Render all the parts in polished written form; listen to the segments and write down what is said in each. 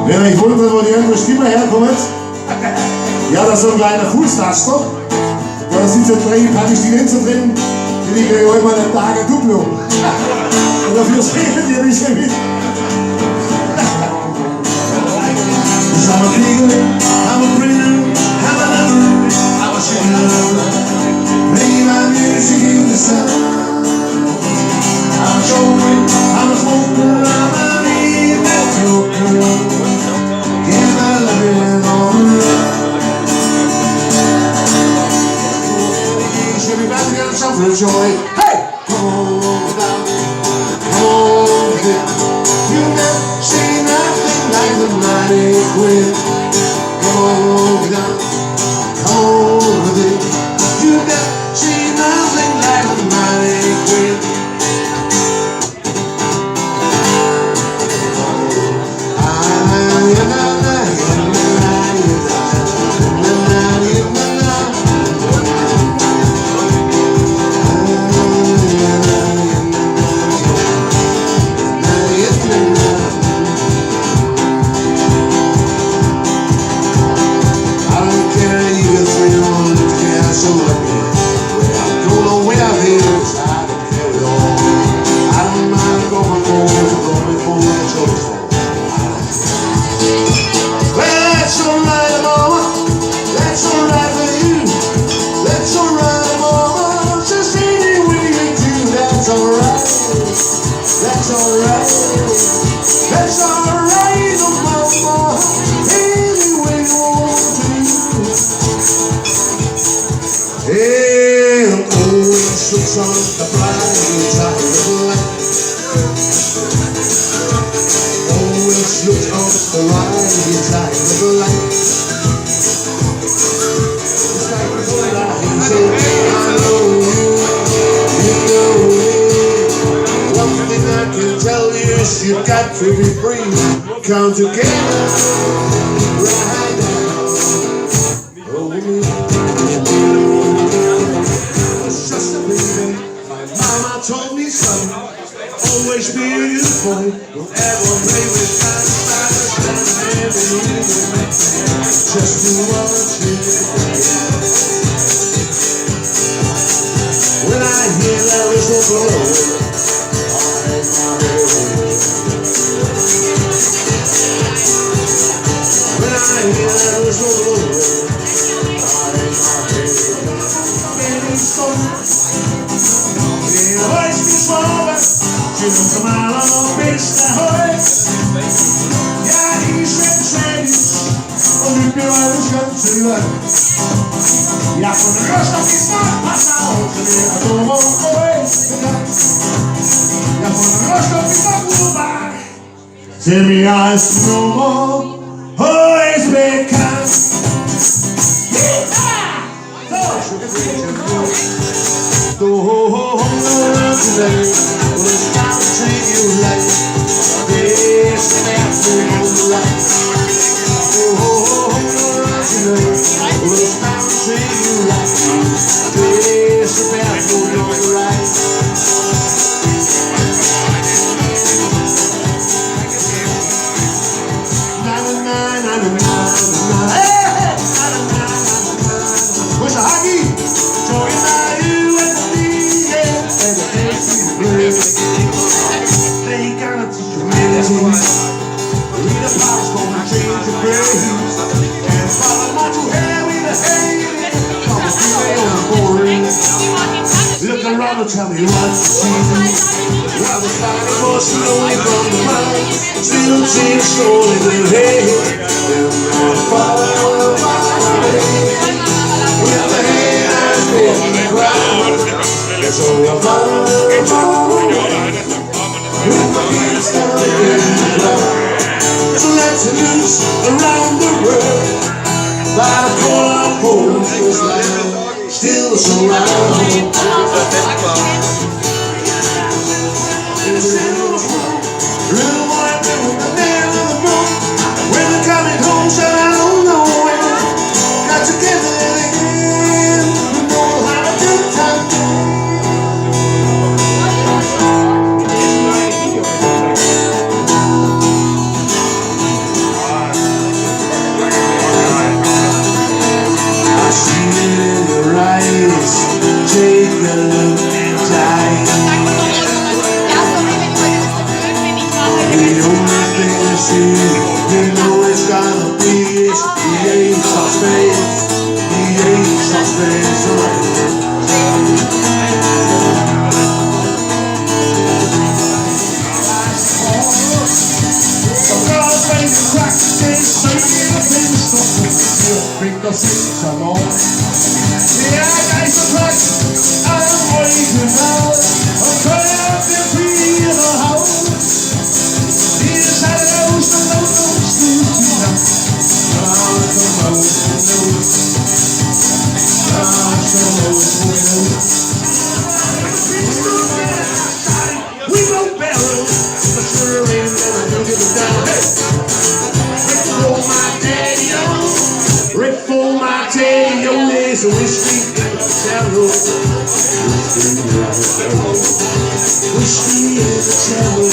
Wenn euch wundert, wo die andere Stimme herkommt, ja, das ist so ein kleiner Fußtaster. Da sitzen drei Palästinenser drin, die kriegen heute mal einen Tag ein Duplo. Und dafür sehen die nicht mehr mit. I'm a bigger, I'm a greener, I'm a lover, I'm a sugar. Play my music in the sun. I'm a showman, I'm a smoker, I'm a little joker. Yeah, my love is on the run. Everybody got something to joy. Hey! Hold down, hold it. You never see nothing like the mighty queen. Hold down, hold it. You never see nothing like the mighty queen. On the bright side of the light. Always look on the right side of the light. It's like what I say, I know you know me. One thing I can tell you is you've got to be free. Come together right now. Oh, Mama told me, son, always be a good boy. Don't ever play with time, just do what you do. When I hear that whistle blow, when I hear that whistle blow, come on, bitch, ja, die Schwätze und ich bin alles ganz schön. Ja, von der Rostock ist noch was auf, ja, von der Rostock ist noch nur Tell me I is no more, always bekannt. So, today. It's time to treat you like this and after life. It's time to treat you like this and after life. Where's the hockey? Join you and the league and the tasty blue. They gotta teach you humility. Read the Bible's gonna change your brains. And follow not too heavy to hate. Come and see me on the boring. Look around and tell me what you see. While the fighting more slowly from the mind, still seems slowly to hate. And I follow my way. With the hands in the ground. So I follow my way. With the hands down in the ground. So let's loose around the world. By the corner poles this land still surround. Little boy, with the man on the moon. When the see, you know it's gonna be the ace of spades, the ace of spades, right? Some girls make you crack, they say the things don't make the things alone. Yeah, guys are crack, I'm waiting now. I'm trying to be in the house. These are those that know those things. We go barrels, but sure ain't never gonna get it down. Hey, Rick for my daddy-o, Rick for my daddy-o, there's a whiskey in the cellar. Whiskey in the cellar.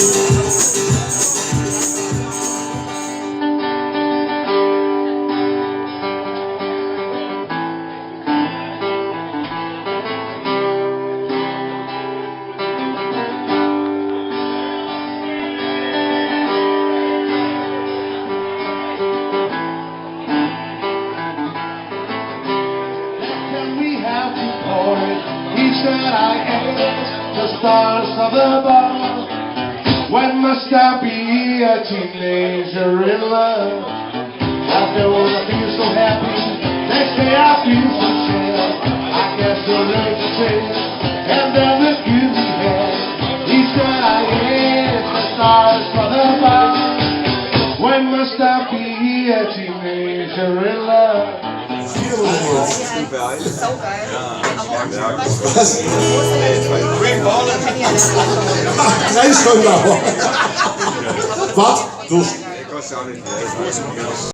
He said I asked the stars of the bar, when must I be a teenager in love? Afterwards I feel so happy, next day I feel so sad. I guess the rage is dead, and then the beauty had. He said I asked the stars of the bar, when must I be a teenager in love? So geil. Was? 3 Stunden. Was? Du.